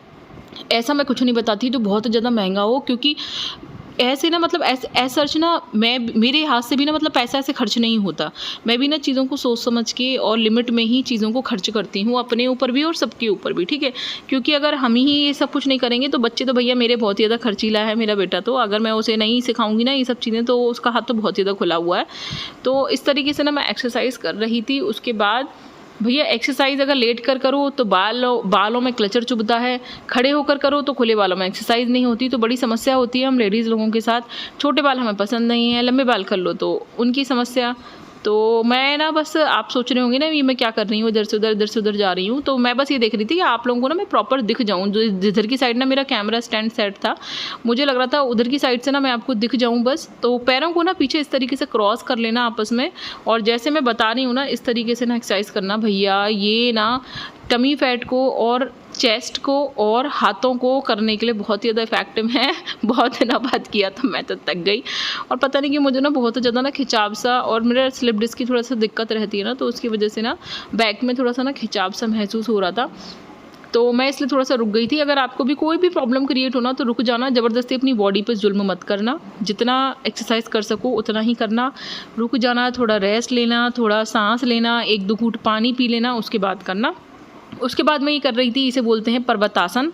ऐसा मैं कुछ नहीं बताती जो बहुत ज़्यादा महंगा हो, क्योंकि ऐसे ना मतलब ऐसे सर्च ना मेरे हाथ से भी ना मतलब पैसा ऐसे खर्च नहीं होता। मैं भी ना चीज़ों को सोच समझ के और लिमिट में ही चीज़ों को खर्च करती हूँ, अपने ऊपर भी और सबके ऊपर भी। ठीक है, क्योंकि अगर हम ही ये सब कुछ नहीं करेंगे तो बच्चे तो भैया मेरे बहुत ही ज़्यादा खर्चीला है मेरा बेटा, तो अगर मैं उसे नहीं सिखाऊंगी ना ये सब चीज़ें तो उसका हाथ तो बहुत ही ज़्यादा खुला हुआ है। तो इस तरीके से ना मैं एक्सरसाइज कर रही थी। उसके बाद भैया एक्सरसाइज अगर लेट कर करो तो बालों में क्लचर चुभता है, खड़े होकर करो तो खुले बालों में एक्सरसाइज नहीं होती। तो बड़ी समस्या होती है हम लेडीज़ लोगों के साथ। छोटे बाल हमें पसंद नहीं है, लंबे बाल कर लो तो उनकी समस्या। तो मैं ना बस, आप सोच रहे होंगे ना ये मैं क्या कर रही हूँ, इधर से उधर जा रही हूँ। तो मैं बस ये देख रही थी कि आप लोगों को ना मैं प्रॉपर दिख जाऊँ। जो जिधर की साइड ना मेरा कैमरा स्टैंड सेट था, मुझे लग रहा था उधर की साइड से ना मैं आपको दिख जाऊँ बस। तो पैरों को ना पीछे इस तरीके से क्रॉस कर लेना आपस में, और जैसे मैं बता रही हूँ ना इस तरीके से ना एक्सरसाइज करना भैया। ये ना टमी फैट को और चेस्ट को और हाथों को करने के लिए बहुत ही ज़्यादा इफेक्टिव है। बहुत दिनों बाद किया तो मैं तो थक गई, और पता नहीं कि मुझे ना बहुत ज़्यादा ना खिंचाव सा, और मेरा स्लिप डिस्क की थोड़ा सा दिक्कत रहती है ना, तो उसकी वजह से ना बैक में थोड़ा सा ना खिंचाव सा महसूस हो रहा था। तो मैं इसलिए थोड़ा सा रुक गई थी। अगर आपको भी कोई भी प्रॉब्लम क्रिएट होना तो रुक जाना, ज़बरदस्ती अपनी बॉडी पे जुल्म मत करना। जितना एक्सरसाइज कर सको उतना ही करना, रुक जाना, थोड़ा रेस्ट लेना, थोड़ा सांस लेना, 1-2 घूंट पानी पी लेना, उसके बाद करना। उसके बाद मैं ये कर रही थी, इसे बोलते हैं पर्वतासन,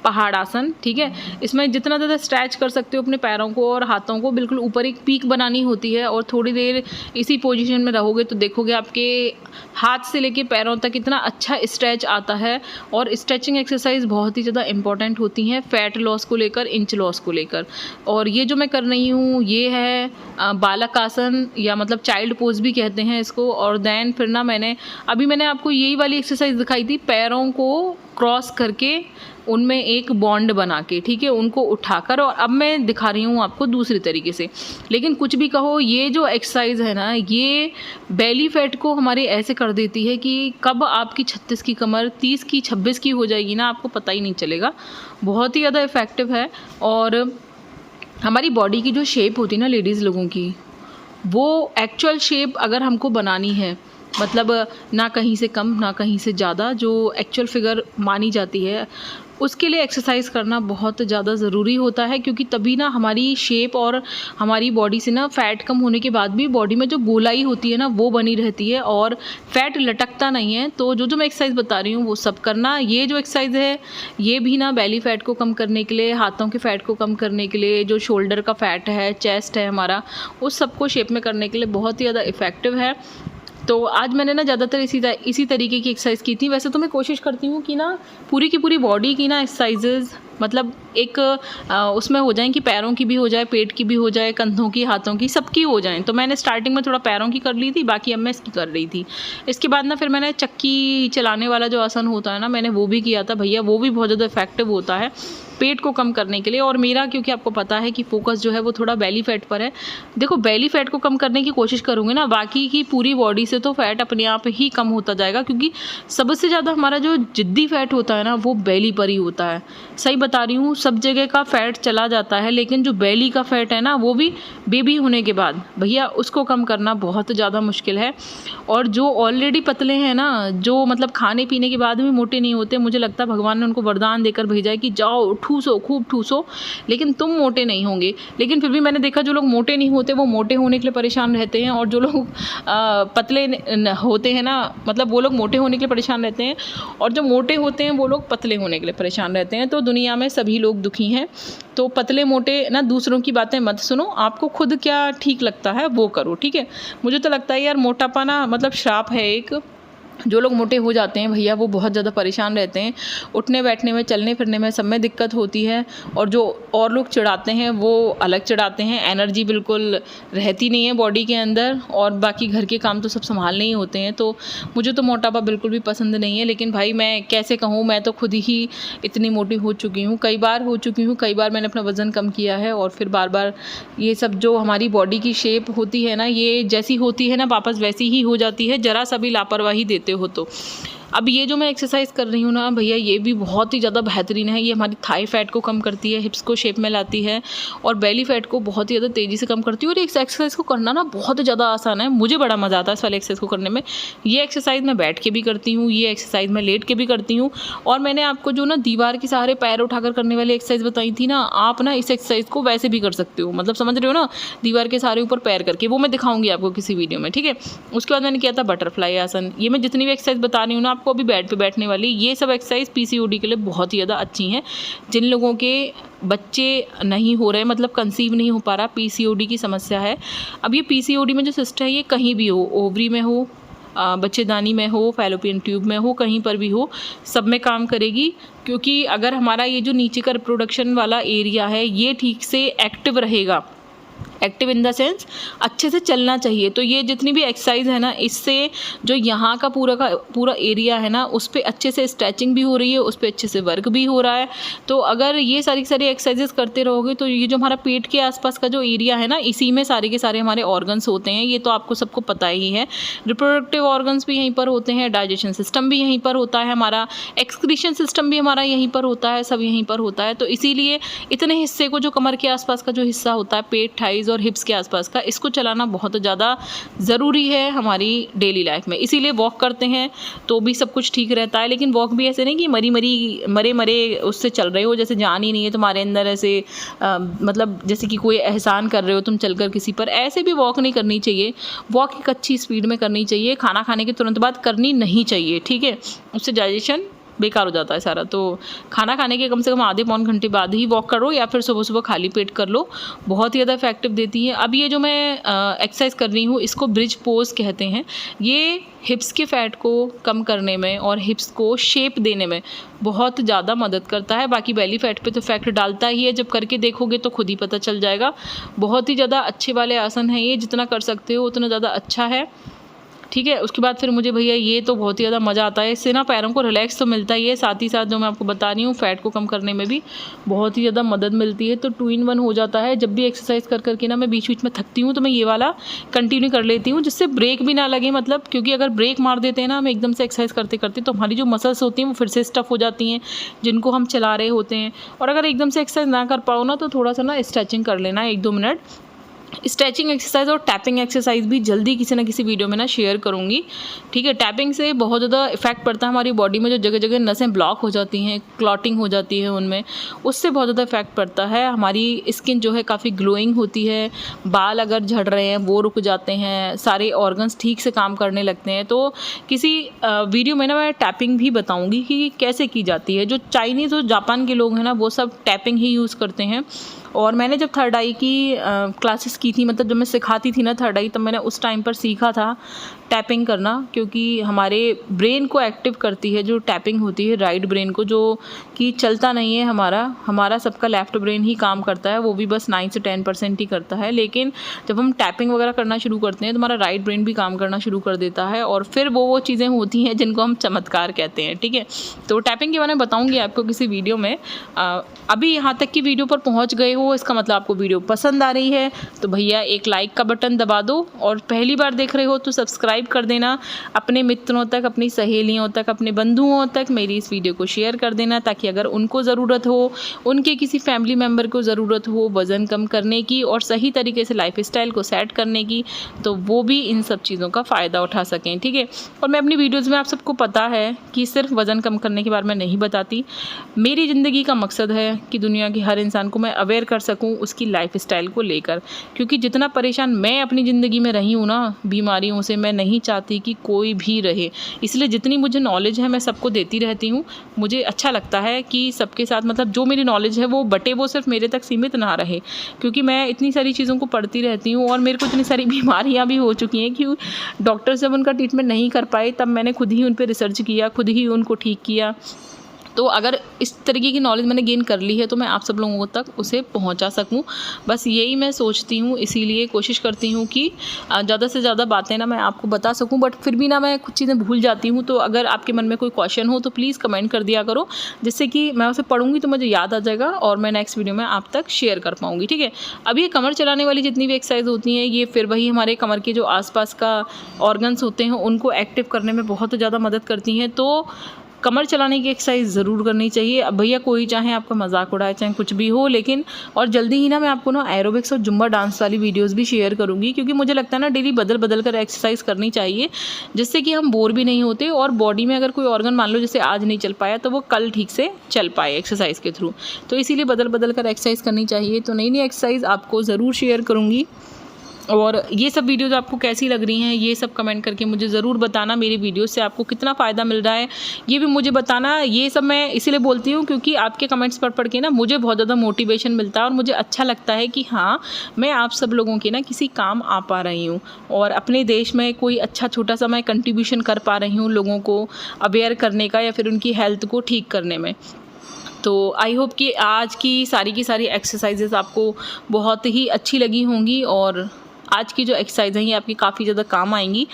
पहाड़ आसन। ठीक है, इसमें जितना ज़्यादा स्ट्रेच कर सकते हो अपने पैरों को और हाथों को, बिल्कुल ऊपर एक पीक बनानी होती है, और थोड़ी देर इसी पोजीशन में रहोगे तो देखोगे आपके हाथ से लेके पैरों तक इतना अच्छा स्ट्रेच आता है। और स्ट्रेचिंग एक्सरसाइज बहुत ही ज़्यादा इंपॉर्टेंट होती हैं फैट लॉस को लेकर, इंच लॉस को लेकर। और ये जो मैं कर रही हूँ ये है बालक आसन, या मतलब चाइल्ड पोज भी कहते हैं इसको। और देन फिर ना मैंने आपको यही वाली एक्सरसाइज दिखाई थी, पैरों को क्रॉस करके उनमें एक बॉन्ड बना के, ठीक है, उनको उठाकर। और अब मैं दिखा रही हूँ आपको दूसरी तरीके से। लेकिन कुछ भी कहो, ये जो एक्सरसाइज है ना, ये बेली फैट को हमारे ऐसे कर देती है कि कब आपकी 36 की कमर 30 की 26 की हो जाएगी ना, आपको पता ही नहीं चलेगा। बहुत ही ज़्यादा इफ़ेक्टिव है। और हमारी बॉडी की जो शेप होती है ना लेडीज़ लोगों की, वो एक्चुअल शेप अगर हमको बनानी है मतलब ना कहीं से कम ना कहीं से ज़्यादा, जो एक्चुअल फिगर मानी जाती है उसके लिए एक्सरसाइज करना बहुत ज़्यादा ज़रूरी होता है, क्योंकि तभी ना हमारी शेप और हमारी बॉडी से ना फ़ैट कम होने के बाद भी बॉडी में जो गोलाई होती है ना वो बनी रहती है और फैट लटकता नहीं है। तो जो मैं एक्सरसाइज बता रही हूँ वो सब करना। ये जो एक्सरसाइज है ये भी ना बेली फैट को कम करने के लिए, हाथों के फैट को कम करने के लिए, जो शोल्डर का फैट है, चेस्ट है हमारा, उस सबको शेप में करने के लिए बहुत ही ज़्यादा इफ़ेक्टिव है। तो आज मैंने ना ज़्यादातर इसी तरीके की एक्सरसाइज की थी। वैसे तो मैं कोशिश करती हूँ कि ना पूरी की पूरी बॉडी की ना एक्सरसाइजेज मतलब एक उसमें हो जाए कि पैरों की भी हो जाए, पेट की भी हो जाए, कंधों की, हाथों की, सबकी हो जाए। तो मैंने स्टार्टिंग में थोड़ा पैरों की कर ली थी, बाकी अब मैं इसकी कर रही थी। इसके बाद ना फिर मैंने चक्की चलाने वाला जो आसन होता है ना, मैंने वो भी किया था भैया, वो भी बहुत ज़्यादा इफेक्टिव होता है पेट को कम करने के लिए। और मेरा क्योंकि आपको पता है कि फोकस जो है वो थोड़ा बेली फैट पर है। देखो बेली फैट को कम करने की कोशिश करूँगी ना, बाकी की पूरी बॉडी से तो फैट अपने आप ही कम होता जाएगा, क्योंकि सबसे ज़्यादा हमारा जो जिद्दी फैट होता है ना वो बेली पर ही होता है। सही बता रही हूँ, सब जगह का फैट चला जाता है, लेकिन जो बेली का फैट है ना वो भी बेबी होने के बाद भैया उसको कम करना बहुत ज़्यादा मुश्किल है। और जो ऑलरेडी पतले हैं ना, जो मतलब खाने पीने के बाद भी मोटे नहीं होते, मुझे लगता है भगवान ने उनको वरदान देकर भेजा है कि जाओ ठूसो, खूब ठूसो, लेकिन तुम मोटे नहीं होंगे। लेकिन फिर भी मैंने देखा जो लोग मोटे नहीं होते वो मोटे होने के लिए परेशान रहते हैं, और जो लोग पतले होते हैं ना, मतलब वो लोग मोटे होने के लिए परेशान रहते हैं, और जो मोटे होते हैं वो लोग पतले होने के लिए परेशान रहते हैं। तो दुनिया में सभी लोग दुखी हैं। तो पतले मोटे ना दूसरों की बातें मत सुनो, आपको खुद क्या ठीक लगता है वो करो, ठीक है। मुझे तो लगता है यार मोटापा ना मतलब श्राप है एक। जो लोग मोटे हो जाते हैं भैया वो बहुत ज़्यादा परेशान रहते हैं, उठने बैठने में, चलने फिरने में, सब में दिक्कत होती है। और जो और लोग चिढ़ाते हैं वो अलग चिढ़ाते हैं, एनर्जी बिल्कुल रहती नहीं है बॉडी के अंदर, और बाकी घर के काम तो सब संभालने ही होते हैं। तो मुझे तो मोटापा बिल्कुल भी पसंद नहीं है। लेकिन भाई मैं कैसे कहूँ, मैं तो खुद ही इतनी मोटी हो चुकी हूँ, कई बार हो चुकी हूँ, कई बार मैंने अपना वज़न कम किया है, और फिर बार बार ये सब जो हमारी बॉडी की शेप होती है ना, ये जैसी होती है ना वापस वैसी ही हो जाती है, ज़रा सा भी लापरवाही देते हो तो। अब ये जो मैं एक्सरसाइज कर रही हूँ ना भैया, ये भी बहुत ही ज़्यादा बेहतरीन है। ये हमारी थाई फैट को कम करती है, हिप्स को शेप में लाती है, और बेली फैट को बहुत ही ज़्यादा तेज़ी से कम करती है। और इस एक्सरसाइज को करना ना बहुत ज़्यादा आसान है, मुझे बड़ा मज़ा आता है इस वाले एक्सरसाइज को करने में। ये एक्सरसाइज मैं बैठ के भी करती हूँ, ये एक्सरसाइज मैं लेट के भी करती हूँ। और मैंने आपको जो ना दीवार के सहारे पैर उठाकर करने वाली एक्सरसाइज बताई थी ना, आप ना इस एक्सरसाइज को वैसे भी कर सकते हो, मतलब समझ रहे हो ना, दीवार के सहारे ऊपर पैर करके, वो मैं दिखाऊंगी आपको किसी वीडियो में, ठीक है। उसके बाद मैंने किया था बटरफ्लाई आसन। ये मैं जितनी भी एक्सरसाइज बता रही हूँ ना आपको अभी बेड पे बैठने वाली, ये सब एक्सरसाइज पीसीओडी के लिए बहुत ही ज़्यादा अच्छी हैं। जिन लोगों के बच्चे नहीं हो रहे, मतलब कंसीव नहीं हो पा रहा, पीसीओडी की समस्या है। अब ये पीसीओडी में जो सिस्ट है ये कहीं भी हो, ओवरी में हो, बच्चेदानी में हो, फैलोपियन ट्यूब में हो, कहीं पर भी हो, सब में काम करेगी। क्योंकि अगर हमारा ये जो नीचे का रिप्रोडक्शन वाला एरिया है ये ठीक से एक्टिव रहेगा, एक्टिव इन द सेंस अच्छे से चलना चाहिए, तो ये जितनी भी एक्सरसाइज है ना, इससे जो यहाँ का पूरा एरिया है ना उस पर अच्छे से स्ट्रेचिंग भी हो रही है, उस पर अच्छे से वर्क भी हो रहा है। तो अगर ये सारी एक्सरसाइजेस करते रहोगे तो ये जो हमारा पेट के आसपास का जो एरिया है ना, इसी में सारे के सारे हमारे ऑर्गन्स होते हैं, ये तो आपको सबको पता ही है। रिप्रोडक्टिव ऑर्गन्स भी यहीं पर होते हैं, डाइजेशन सिस्टम भी यहीं पर होता है, हमारा एक्सक्रीशन सिस्टम भी हमारा यहीं पर होता है, सब यहीं पर होता है। तो इसीलिए इतने हिस्से को, जो कमर के आसपास का जो हिस्सा होता है, पेट, थाइज और हिप्स के आसपास का, इसको चलाना बहुत ज़्यादा ज़रूरी है हमारी डेली लाइफ में। इसीलिए वॉक करते हैं तो भी सब कुछ ठीक रहता है। लेकिन वॉक भी ऐसे नहीं कि मरे उससे चल रहे हो, जैसे जान ही नहीं है तुम्हारे अंदर, ऐसे मतलब जैसे कि कोई एहसान कर रहे हो तुम चलकर किसी पर, ऐसे भी वॉक नहीं करनी चाहिए। वॉक एक अच्छी स्पीड में करनी चाहिए, खाना खाने के तुरंत बाद करनी नहीं चाहिए, ठीक है, उससे डाइजेशन बेकार हो जाता है सारा। तो खाना खाने के कम से कम आधे पौन घंटे बाद ही वॉक करो, या फिर सुबह सुबह खाली पेट कर लो, बहुत ही ज़्यादा इफेक्टिव देती है। अब ये जो मैं एक्सरसाइज कर रही हूँ इसको ब्रिज पोज कहते हैं। ये हिप्स के फैट को कम करने में और हिप्स को शेप देने में बहुत ज़्यादा मदद करता है। बाकी बेली फैट पे तो इफेक्ट डालता ही है, जब करके देखोगे तो खुद ही पता चल जाएगा। बहुत ही ज़्यादा अच्छे वाले आसन हैं ये, जितना कर सकते हो उतना ज़्यादा अच्छा है, ठीक है। उसके बाद फिर मुझे भैया ये तो बहुत ही ज़्यादा मज़ा आता है, इससे ना पैरों को रिलैक्स तो मिलता ही है, साथ ही साथ जो मैं आपको बता रही हूँ फ़ैट को कम करने में भी बहुत ही ज़्यादा मदद मिलती है। तो 2 in 1 हो जाता है। जब भी एक्सरसाइज कर करके ना मैं बीच बीच में थकती हूँ तो मैं ये वाला कंटिन्यू कर लेती हूँ, जिससे ब्रेक भी ना लगे, मतलब क्योंकि अगर ब्रेक मार देते हैं ना हम एकदम से एक्सरसाइज करते करते, तो हमारी जो मसल्स होती हैं वो फिर से स्टफ हो जाती हैं जिनको हम चला रहे होते हैं। और अगर एकदम से एक्सरसाइज ना कर पाओ ना, तो थोड़ा सा ना स्ट्रेचिंग कर लेना 1-2 मिनट, स्ट्रेचिंग एक्सरसाइज और टैपिंग एक्सरसाइज भी जल्दी किसी ना किसी वीडियो में ना शेयर करूँगी, ठीक है। टैपिंग से बहुत ज़्यादा इफेक्ट पड़ता है हमारी बॉडी में, जो जगह जगह नसें ब्लॉक हो जाती हैं, क्लॉटिंग हो जाती है उनमें, उससे बहुत ज़्यादा इफेक्ट पड़ता है। हमारी स्किन जो है काफ़ी ग्लोइंग होती है, बाल अगर झड़ रहे हैं वो रुक जाते हैं, सारे ऑर्गन्स ठीक से काम करने लगते हैं। तो किसी वीडियो में ना मैं टैपिंग भी बताऊँगी कि कैसे की जाती है। जो चाइनीज़ और जापान के लोग हैं ना वो सब टैपिंग ही यूज़ करते हैं। और मैंने जब थर्ड आई की क्लासेस की थी, मतलब जब मैं सिखाती थी ना थर्ड आई, तब मैंने उस टाइम पर सीखा था टैपिंग करना, क्योंकि हमारे ब्रेन को एक्टिव करती है जो टैपिंग होती है, राइट ब्रेन को, जो कि चलता नहीं है हमारा सबका लेफ़्ट ब्रेन ही काम करता है, वो भी बस 9 से 10% ही करता है। लेकिन जब हम टैपिंग वगैरह करना शुरू करते हैं तो हमारा राइट ब्रेन भी काम करना शुरू कर देता है, और फिर वो चीज़ें होती हैं जिनको हम चमत्कार कहते हैं, ठीक है। तो टैपिंग के बारे में बताऊँगी आपको किसी वीडियो में। अभी यहाँ तक की वीडियो पर पहुँच गए हो, इसका मतलब आपको वीडियो पसंद आ रही है, तो भैया एक लाइक का बटन दबा दो, और पहली बार देख रहे हो तो सब्सक्राइब कर देना। अपने मित्रों तक, अपनी सहेलियों तक, अपने बंधुओं तक मेरी इस वीडियो को शेयर कर देना, ताकि अगर उनको ज़रूरत हो, उनके किसी फैमिली मेम्बर को ज़रूरत हो वज़न कम करने की और सही तरीके से लाइफस्टाइल को सेट करने की, तो वो भी इन सब चीज़ों का फ़ायदा उठा सकें, ठीक है। और मैं अपनी वीडियोज़ में, आप सबको पता है कि सिर्फ वज़न कम करने के बारे में नहीं बताती। मेरी ज़िंदगी का मकसद है कि दुनिया के हर इंसान को मैं अवेयर कर सकूँ उसकी लाइफस्टाइल को लेकर, क्योंकि जितना परेशान मैं अपनी ज़िंदगी में रही हूँ ना बीमारियों से, मैं नहीं चाहती कि कोई भी रहे। इसलिए जितनी मुझे नॉलेज है मैं सबको देती रहती हूँ। मुझे अच्छा लगता है कि सबके साथ, मतलब जो मेरी नॉलेज है वो बटे, वो सिर्फ मेरे तक सीमित ना रहे, क्योंकि मैं इतनी सारी चीज़ों को पढ़ती रहती हूँ और मेरे को इतनी सारी बीमारियाँ भी हो चुकी हैं कि डॉक्टर जब उनका ट्रीटमेंट नहीं कर पाए तब मैंने खुद ही उन पर रिसर्च किया, खुद ही उनको ठीक किया। तो अगर इस तरीके की नॉलेज मैंने गेन कर ली है तो मैं आप सब लोगों तक उसे पहुंचा सकूं, बस यही मैं सोचती हूं। इसीलिए कोशिश करती हूं कि ज़्यादा से ज़्यादा बातें ना मैं आपको बता सकूं, बट फिर भी ना मैं कुछ चीज़ें भूल जाती हूं। तो अगर आपके मन में कोई क्वेश्चन हो तो प्लीज़ कमेंट कर दिया करो, जिससे कि मैं उसे पढ़ूंगी तो मुझे याद आ जाएगा और मैं नेक्स्ट वीडियो में आप तक शेयर कर पाऊँगी, ठीक है। अब ये कमर चलाने वाली जितनी भी एक्सरसाइज होती हैं, ये फिर वही हमारे कमर के जो आसपास का ऑर्गन्स होते हैं उनको एक्टिव करने में बहुत ज़्यादा मदद करती हैं। तो कमर चलाने की एक्सरसाइज ज़रूर करनी चाहिए। अब भैया कोई चाहे आपका मजाक उड़ाए, चाहे कुछ भी हो, लेकिन और जल्दी ही ना मैं आपको ना एरोबिक्स और जुम्बा डांस वाली वीडियोस भी शेयर करूँगी, क्योंकि मुझे लगता है ना डेली बदल बदल कर एक्सरसाइज करनी चाहिए, जिससे कि हम बोर भी नहीं होते और बॉडी में अगर कोई ऑर्गन मान लो जैसे आज नहीं चल पाया तो वो कल ठीक से चल पाए एक्सरसाइज के थ्रू। तो इसीलिए बदल बदल कर एक्सरसाइज करनी चाहिए। तो नई नई एक्सरसाइज आपको ज़रूर शेयर करूँगी, और ये सब वीडियोज़ आपको कैसी लग रही हैं ये सब कमेंट करके मुझे ज़रूर बताना। मेरी वीडियो से आपको कितना फ़ायदा मिल रहा है ये भी मुझे बताना। ये सब मैं इसीलिए बोलती हूँ क्योंकि आपके कमेंट्स पढ़ के ना मुझे बहुत ज़्यादा मोटिवेशन मिलता है और मुझे अच्छा लगता है कि हाँ, मैं आप सब लोगों के ना किसी काम आ पा रही हूँ और अपने देश में कोई अच्छा छोटा सा मैं कंट्रीब्यूशन कर पा रही हूँ लोगों को अवेयर करने का या फिर उनकी हेल्थ को ठीक करने में। तो आई होप कि आज की सारी एक्सरसाइजेज़ आपको बहुत ही अच्छी लगी होंगी और आज की जो एक्सरसाइज हैं ये आपकी काफ़ी ज़्यादा काम आएंगी।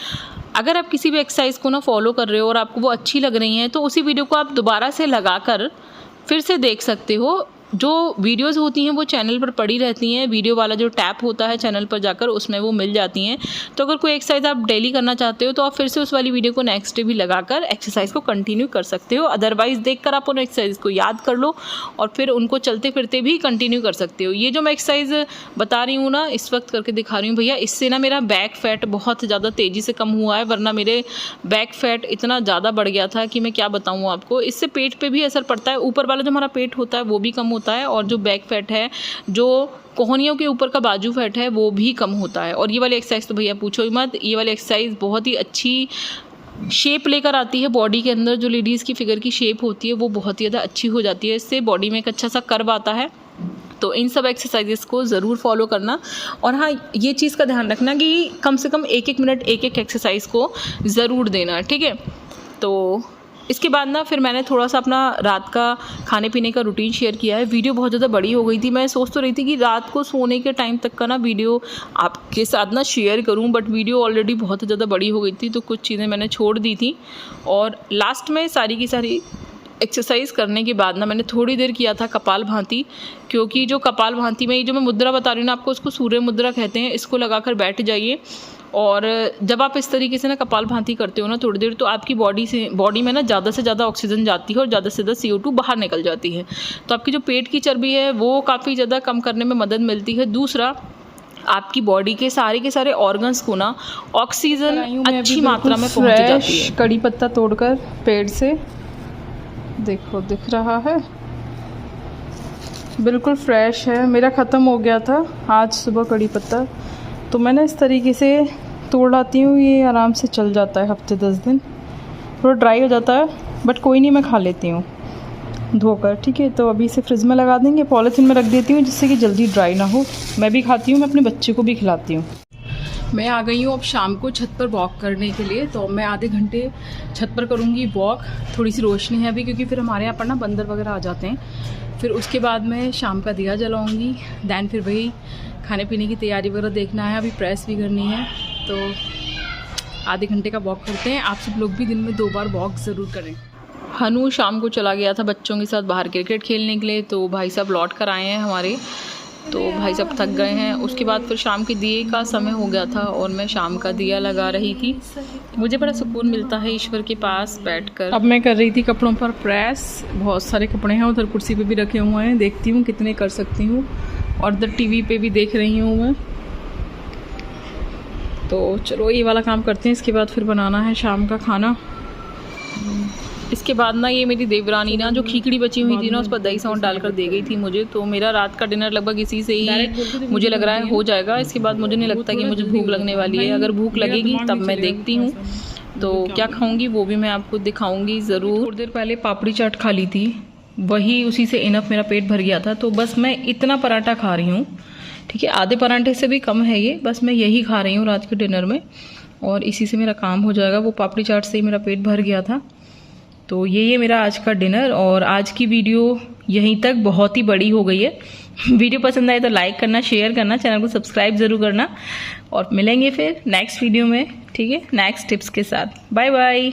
अगर आप किसी भी एक्सरसाइज को ना फॉलो कर रहे हो और आपको वो अच्छी लग रही हैं तो उसी वीडियो को आप दोबारा से लगाकर फिर से देख सकते हो। जो वीडियोस होती हैं वो चैनल पर पड़ी रहती हैं, वीडियो वाला जो टैप होता है चैनल पर जाकर उसमें वो मिल जाती हैं। तो अगर कोई एक्सरसाइज आप डेली करना चाहते हो तो आप फिर से उस वाली वीडियो को नेक्स्ट डे भी लगाकर एक्सरसाइज को कंटिन्यू कर सकते हो। अदरवाइज़ देखकर आप उन एक्सरसाइज को याद कर लो और फिर उनको चलते फिरते भी कंटिन्यू कर सकते हो। ये जो मैं एक्सरसाइज बता रही हूँ ना इस वक्त करके दिखा रही हूँ भैया, इससे ना मेरा बैक फैट बहुत ज़्यादा तेज़ी से कम हुआ है, वरना मेरे बैक फैट इतना ज़्यादा बढ़ गया था कि मैं क्या बताऊँ आपको। इससे पेट पर भी असर पड़ता है, ऊपर वाला जो हमारा पेट होता है वो भी कम होता है और जो बैक फैट है, जो कोहनियों के ऊपर का बाजू फैट है वो भी कम होता है। और ये वाली एक्सरसाइज तो भैया पूछो ही मत, ये वाली एक्सरसाइज बहुत ही अच्छी शेप लेकर आती है बॉडी के अंदर। जो लेडीज़ की फिगर की शेप होती है वो बहुत ही ज़्यादा अच्छी हो जाती है, इससे बॉडी में एक अच्छा सा कर्व आता है। तो इन सब एक्सरसाइजेस को ज़रूर फॉलो करना। और हाँ, ये चीज़ का ध्यान रखना कि कम से कम एक मिनट एक एक्सरसाइज को ज़रूर देना, ठीक है। तो इसके बाद ना फिर मैंने थोड़ा सा अपना रात का खाने पीने का रूटीन शेयर किया है। वीडियो बहुत ज़्यादा बड़ी हो गई थी, मैं सोच तो रही थी कि रात को सोने के टाइम तक का ना वीडियो आपके साथ ना शेयर करूं, बट वीडियो ऑलरेडी बहुत ज़्यादा बड़ी हो गई थी तो कुछ चीज़ें मैंने छोड़ दी थी। और लास्ट में सारी की सारी एक्सरसाइज करने के बाद ना मैंने थोड़ी देर किया था कपाल भांति, क्योंकि जो कपाल भांति में ये जो मैं मुद्रा बता रही हूँ ना आपको, उसको सूर्य मुद्रा कहते हैं। इसको लगाकर बैठ जाइए और जब आप इस तरीके से ना कपाल भांति करते हो ना थोड़ी देर, तो आपकी बॉडी में ना ज़्यादा से ज़्यादा ऑक्सीजन जाती है और ज़्यादा से ज़्यादा CO2 बाहर निकल जाती है। तो आपकी जो पेट की चर्बी है वो काफ़ी ज़्यादा कम करने में मदद मिलती है। दूसरा, आपकी बॉडी के सारे ऑर्गन्स को ना ऑक्सीजन अच्छी मात्रा में पहुंच जाती है। कड़ी पत्ता तोड़कर पेड़ से, देखो दिख रहा है, बिल्कुल फ्रेश है। मेरा ख़त्म हो गया था आज सुबह कड़ी पत्ता, तो मैंने इस तरीके से तोड़ लाती हूँ। ये आराम से चल जाता है हफ्ते 10 दिन, थोड़ा ड्राई हो जाता है बट कोई नहीं, मैं खा लेती हूँ धोकर। ठीक है, तो अभी इसे फ्रिज में लगा देंगे, पॉलीथीन में रख देती हूँ जिससे कि जल्दी ड्राई ना हो। मैं भी खाती हूँ, मैं अपने बच्चे को भी खिलाती हूँ। मैं आ गई हूँ अब शाम को छत पर वॉक करने के लिए, तो मैं आधे घंटे छत पर करूँगी वॉक। थोड़ी सी रोशनी है अभी क्योंकि फिर हमारे यहाँ पर ना बंदर वगैरह आ जाते हैं। फिर उसके बाद मैं शाम का दिया जलाऊँगी, दैन फिर वही खाने पीने की तैयारी वगैरह देखना है, अभी प्रेस भी करनी है। तो आधे घंटे का वॉक करते हैं। आप सब लोग भी दिन में 2 बार वॉक ज़रूर करें। हनु शाम को चला गया था बच्चों के साथ बाहर क्रिकेट खेलने के लिए, तो भाई साहब लौट कर आए हैं हमारे, तो भाई साहब थक गए हैं। उसके बाद फिर शाम के दिए का समय हो गया था और मैं शाम का दिया लगा रही थी। मुझे बड़ा सुकून मिलता है ईश्वर के पास बैठकर। अब मैं कर रही थी कपड़ों पर प्रेस, बहुत सारे कपड़े हैं उधर कुर्सी पे भी रखे हुए हैं, देखती हूँ कितने कर सकती हूँ। और इधर टीवी पे भी देख रही हूँ मैं। तो चलो ये वाला काम करते हैं, इसके बाद फिर बनाना है शाम का खाना। इसके बाद ना ये मेरी देवरानी ना जो खिचड़ी बची हुई थी ना उस पर दही सौंठ डालकर दे गई थी मुझे, तो मेरा रात का डिनर लगभग इसी से ही मुझे लग रहा है हो जाएगा। इसके बाद मुझे नहीं लगता कि मुझे भूख लगने वाली है। अगर भूख लगेगी तब मैं देखती हूँ तो क्या खाऊंगी वो भी मैं आपको दिखाऊंगी ज़रूर। थोड़ी देर पहले पापड़ी चाट खा ली थी, वही उसी से इनफ मेरा पेट भर गया था, तो बस मैं इतना पराठा खा रही हूँ। ठीक है, आधे पराठे से भी कम है ये, बस मैं यही खा रही हूँ रात के डिनर में और इसी से मेरा काम हो जाएगा। वो पापड़ी चाट से ही मेरा पेट भर गया था। तो ये मेरा आज का डिनर और आज की वीडियो यहीं तक बहुत ही बड़ी हो गई है। वीडियो पसंद आए तो लाइक करना, शेयर करना, चैनल को सब्सक्राइब ज़रूर करना और मिलेंगे फिर नेक्स्ट वीडियो में। ठीक है, नेक्स्ट टिप्स के साथ। Bye bye.